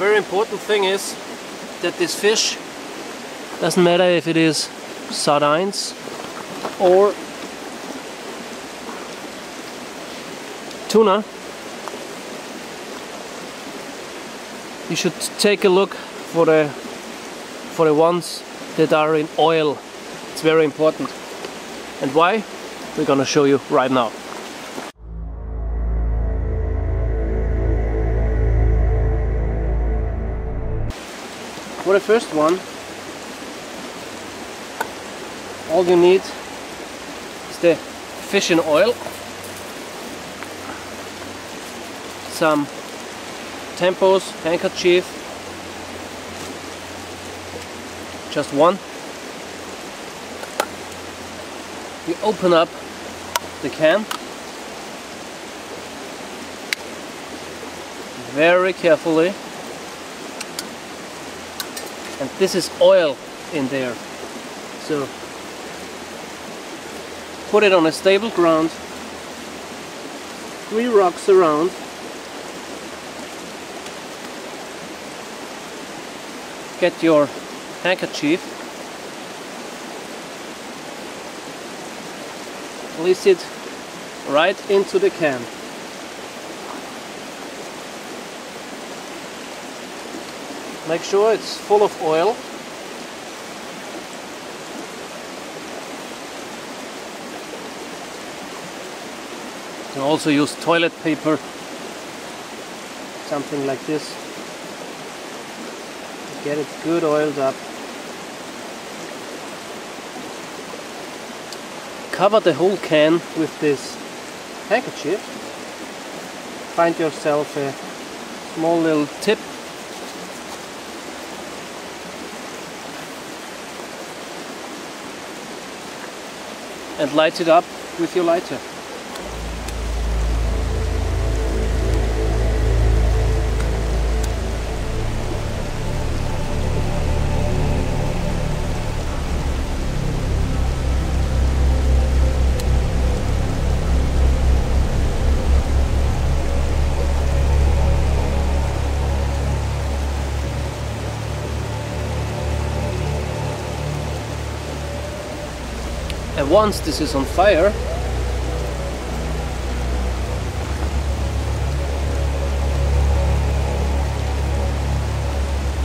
very important thing is that this fish, doesn't matter if it is sardines or tuna, you should take a look for the ones that are in oil. It's very important. And why? We're gonna show you right now. For the first one, all you need is the fish in oil, some tampons, handkerchief, just one. You open up the can very carefully, and this is oil in there, so put it on a stable ground, 3 rocks around, get your handkerchief, place it right into the can. Make sure it's full of oil. You can also use toilet paper, something like this. Get it good oiled up. Cover the whole can with this handkerchief. Find yourself a small little tip. And light it up with your lighter. And once this is on fire,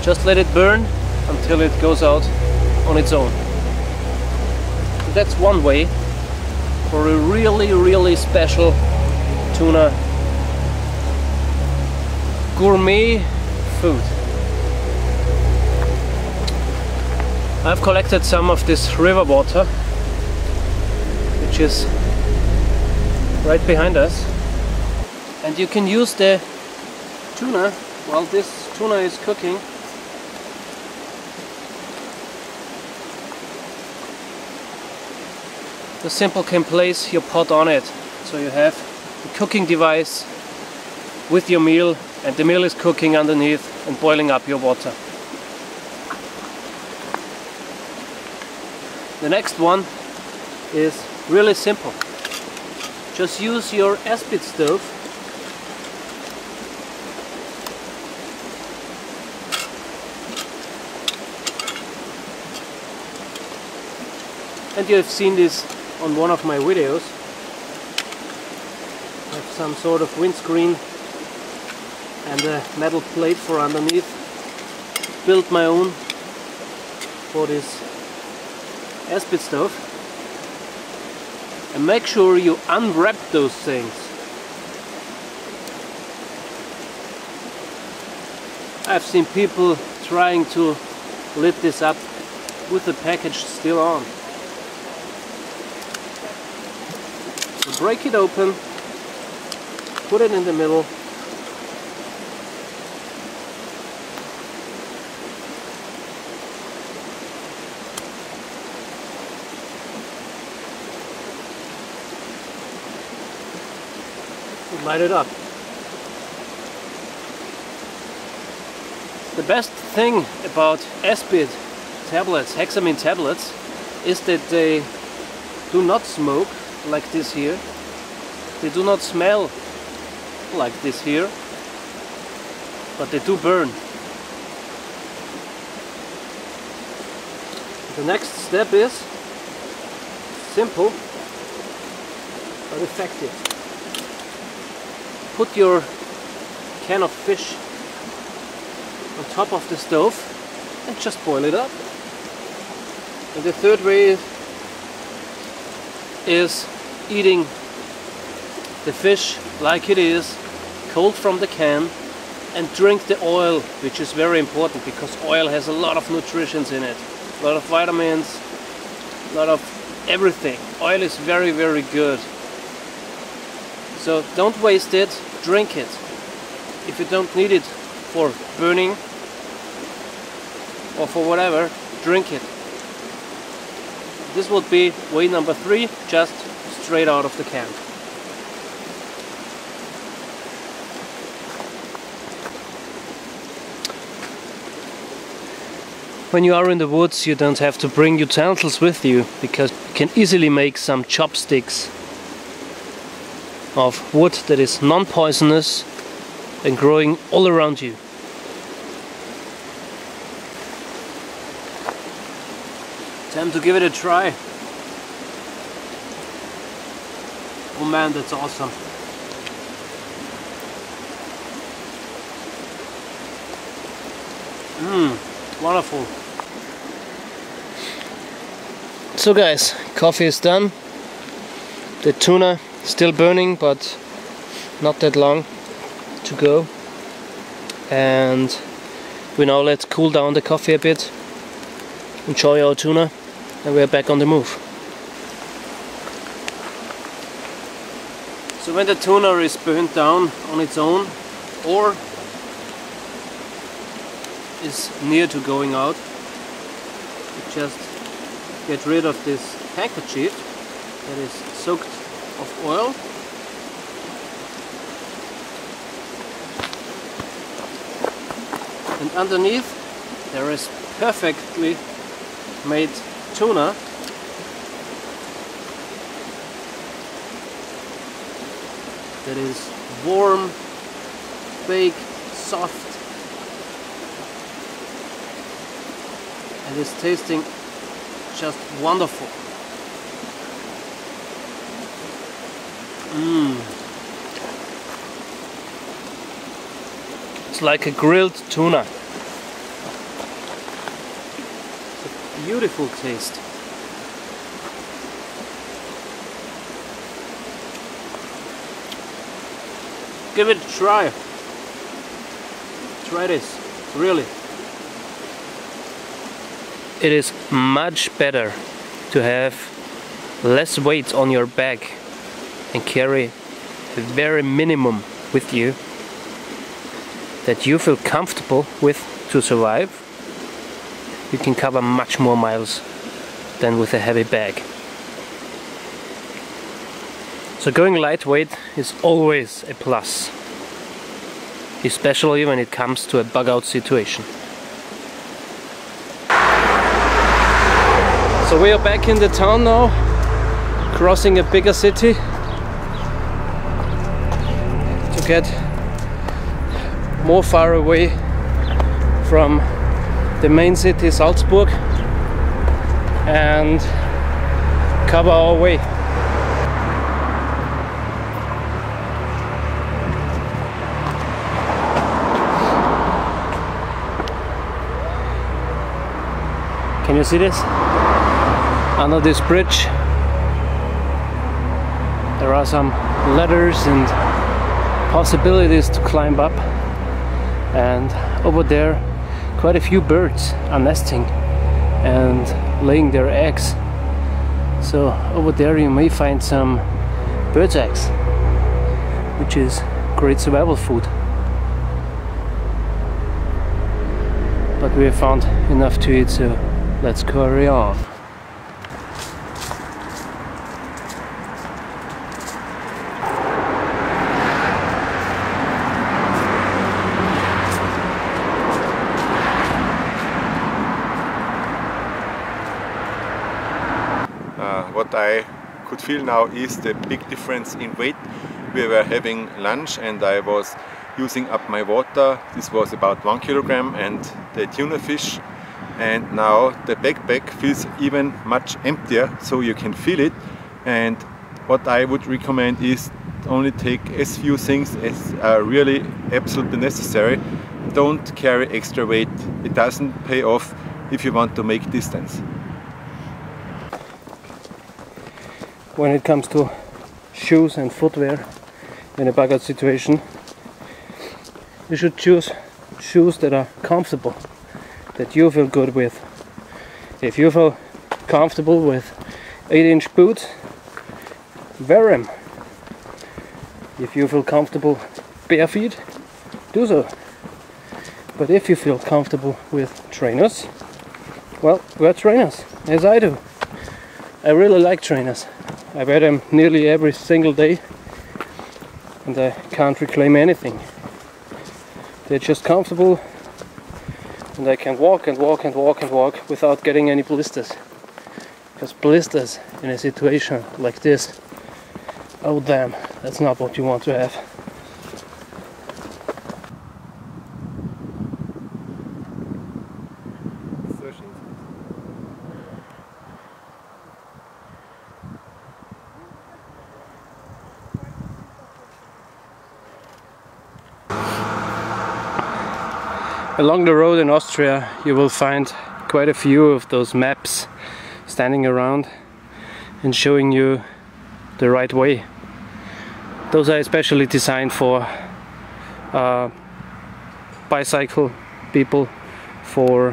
just let it burn until it goes out on its own. That's one way for a really special tuna gourmet food. I've collected some of this river water, which is right behind us, and you can use the tuna while this tuna is cooking. You simply can place your pot on it, so you have the cooking device with your meal, and the meal is cooking underneath and boiling up your water. The next one is really simple. Just use your aspid stove and you have seen this on one of my videos. I have some sort of windscreen and a metal plate for underneath. Built my own for this aspid stove. And make sure you unwrap those things. I've seen people trying to lit this up with the package still on. So break it open, put it in the middle, light it up. The best thing about aspid tablets, hexamine tablets, is that they do not smoke like this here. They do not smell like this here, but they do burn. The next step is simple but effective. Put your can of fish on top of the stove and just boil it up. And the third way is eating the fish like it is, cold from the can, and drink the oil, which is very important because oil has a lot of nutrition in it, a lot of vitamins, a lot of everything. Oil is very, very good. So don't waste it, drink it. If you don't need it for burning or for whatever, drink it. This would be way number 3, just straight out of the can. When you are in the woods, you don't have to bring utensils with you because you can easily make some chopsticks of wood that is non-poisonous and growing all around you. Time to give it a try. Oh man, that's awesome. Wonderful. So guys, coffee is done. The tuna still burning, but not that long to go. And we now let cool down the coffee a bit. Enjoy our tuna, and we're back on the move. So when the tuna is burnt down on its own or is near to going out, you just get rid of this handkerchief that is soaked of oil. And underneath there is perfectly made tuna that is warm, baked, soft, and is tasting just wonderful. It's like a grilled tuna. It's a beautiful taste. Give it a try. Try this, really. It is much better to have less weight on your back and carry the very minimum with you that you feel comfortable with to survive. You can cover much more miles than with a heavy bag. So going lightweight is always a plus, especially when it comes to a bug out situation. So we are back in the town now, crossing a bigger city to get more far away from the main city Salzburg and cover our way. Can you see this? Under this bridge there are some ladders and possibilities to climb up, and over there quite a few birds are nesting and laying their eggs. So over there you may find some bird's eggs, which is great survival food. But we have found enough to eat, so let's carry on. What I could feel now is the big difference in weight. We were having lunch and I was using up my water. This was about 1 kilogram, and the tuna fish and now the backpack feels even much emptier, so you can feel it. And what I would recommend is only take as few things as are really absolutely necessary. Don't carry extra weight. It doesn't pay off if you want to make distance. When it comes to shoes and footwear in a bug out situation, you should choose shoes that are comfortable, that you feel good with. If you feel comfortable with 8-inch boots, wear them. If you feel comfortable bare feet, do so. But if you feel comfortable with trainers, well, wear trainers, as I do. I really like trainers. I wear them nearly every single day, and I can't reclaim anything. They're just comfortable, and I can walk and walk and walk and walk without getting any blisters. Because blisters in a situation like this, oh damn, that's not what you want to have. Along the road in Austria you will find quite a few of those maps standing around and showing you the right way. Those are especially designed for bicycle people, for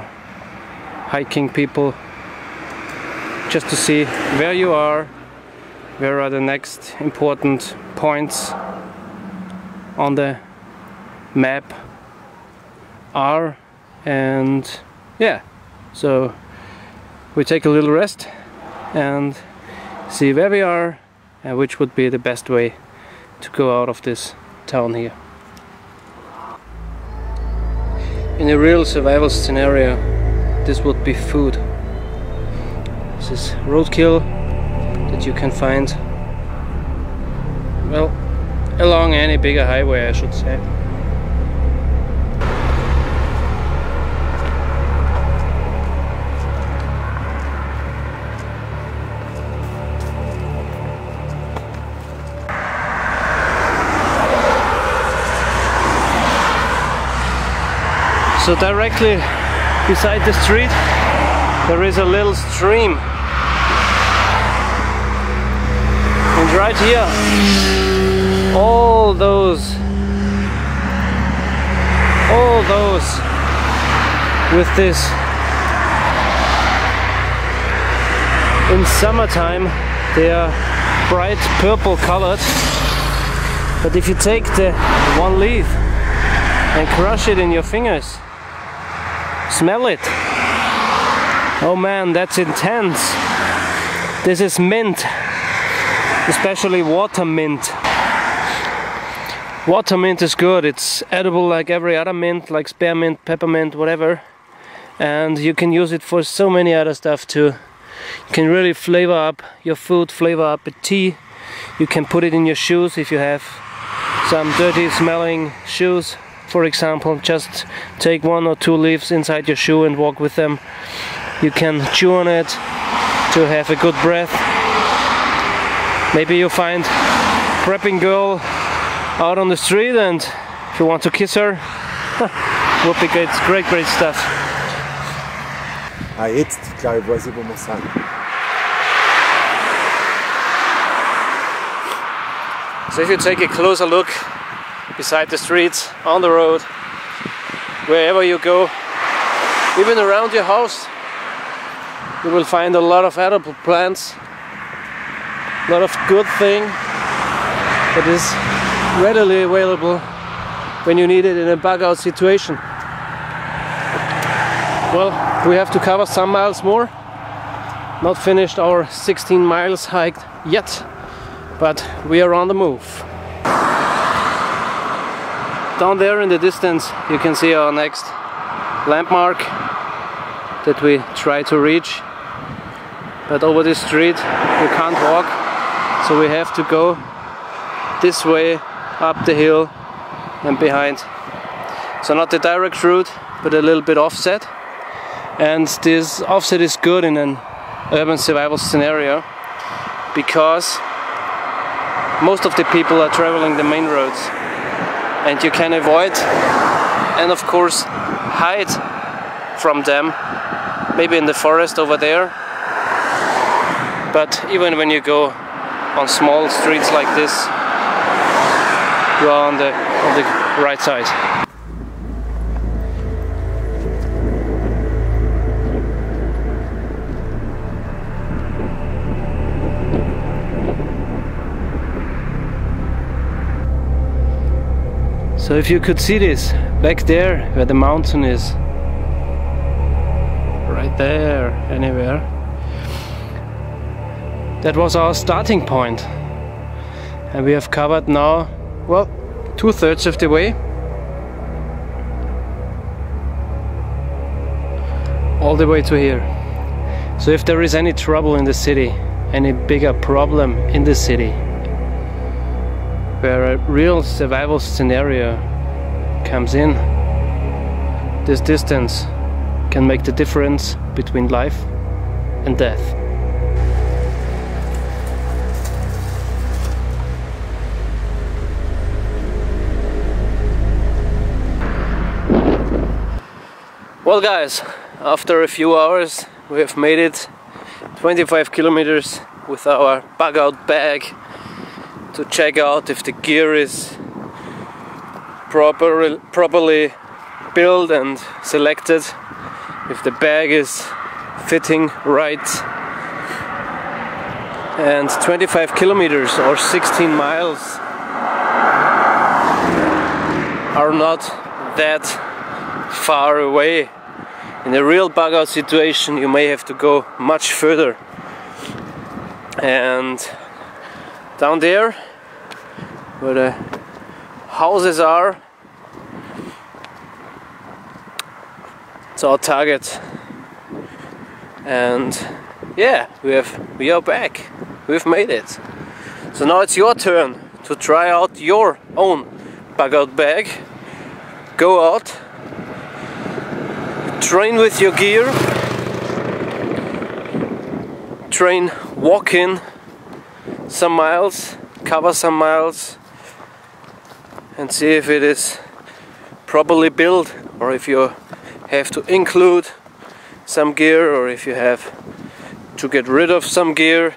hiking people, just to see where you are, where are the next important points on the map are, and yeah, so we take a little rest and see where we are and which would be the best way to go out of this town here. In a real survival scenario, this would be food. This is roadkill that you can find, well, along any bigger highway, I should say. So directly beside the street there is a little stream, and right here all those with this, in summertime they are bright purple colored, but if you take the one leaf and crush it in your fingers, smell it. Oh man, that's intense. This is mint, especially water mint. Water mint is good. It's edible like every other mint, like spearmint, peppermint, whatever. And you can use it for so many other stuff too. You can really flavor up your food, flavor up a tea. You can put it in your shoes if you have some dirty smelling shoes. For example, just take 1 or 2 leaves inside your shoe and walk with them. You can chew on it to have a good breath. Maybe you find a prepping girl out on the street, and if you want to kiss her, would be great, great stuff. Jetzt, glaube ich, weiß ich, wo wir sind. So if you take a closer look beside the streets, on the road, wherever you go, even around your house, you will find a lot of edible plants, a lot of good thing that is readily available when you need it in a bug out situation. Well, we have to cover some miles more, not finished our 16 miles hiked yet, but we are on the move. Down there in the distance you can see our next landmark that we try to reach, but over this street we can't walk, so we have to go this way up the hill and behind. So not the direct route, but a little bit offset, And this offset is good in an urban survival scenario because most of the people are traveling the main roads, and you can avoid and of course hide from them, maybe in the forest over there. But even when you go on small streets like this, you are on the right side. So if you could see this back there where the mountain is, right there, anywhere, that was our starting point, and we have covered now, well, 2/3 of the way, all the way to here. So if there is any trouble in the city, any bigger problem in the city, where a real survival scenario comes in, this distance can make the difference between life and death. Well guys, after a few hours we have made it 25 kilometers with our bug out bag to check out if the gear is properly built and selected, if the bag is fitting right. And 25 kilometers or 16 miles are not that far away. In a real bug out situation you may have to go much further. And down there where the houses are, it's our target. And yeah, we are back. We've made it. So now it's your turn to try out your own bug out bag. Go out, train with your gear, train walking some miles, cover some miles, and see if it is properly built, or if you have to include some gear, or if you have to get rid of some gear.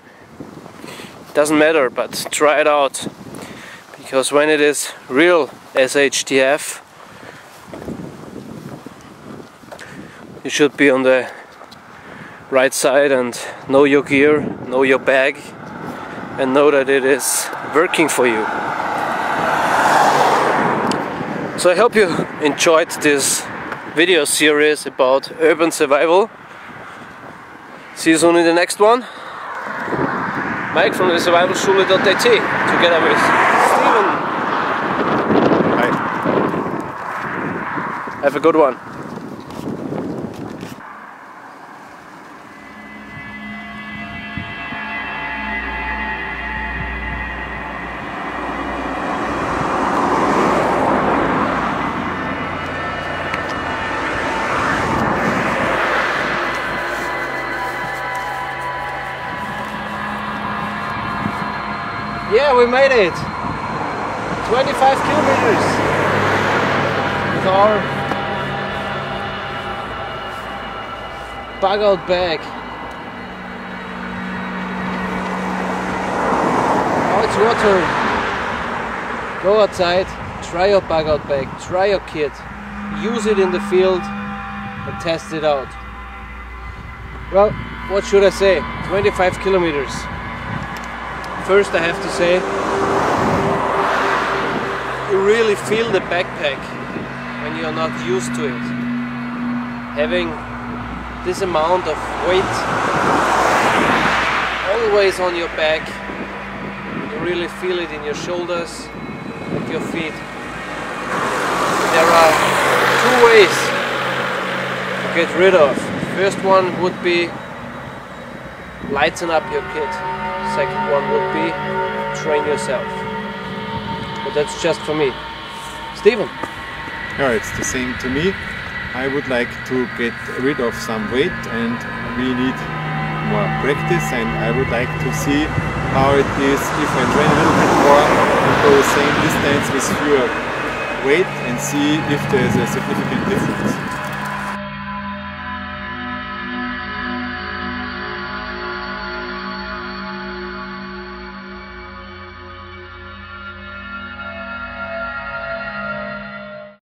Doesn't matter, but try it out, because when it is real SHTF, you should be on the right side and know your gear, know your bag, and know that it is working for you. So I hope you enjoyed this video series about urban survival. See you soon in the next one. Mike from the Survivalschule.at together with Steven. Hi. Have a good one. Yeah, we made it! 25 kilometers with our bug out bag. Now it's your turn. Go outside, try your bug out bag, try your kit, use it in the field and test it out. Well, what should I say? 25 kilometers. First I have to say, you really feel the backpack when you're not used to it. Having this amount of weight always on your back, you really feel it in your shoulders and your feet. There are two ways to get rid of. First one would be lighten up your kit. Second one would be train yourself. But that's just for me. Steven? Yeah, it's the same to me. I would like to get rid of some weight and we need more practice, and I would like to see how it is if I train a little bit more and go the same distance with fewer weight and see if there is a significant difference.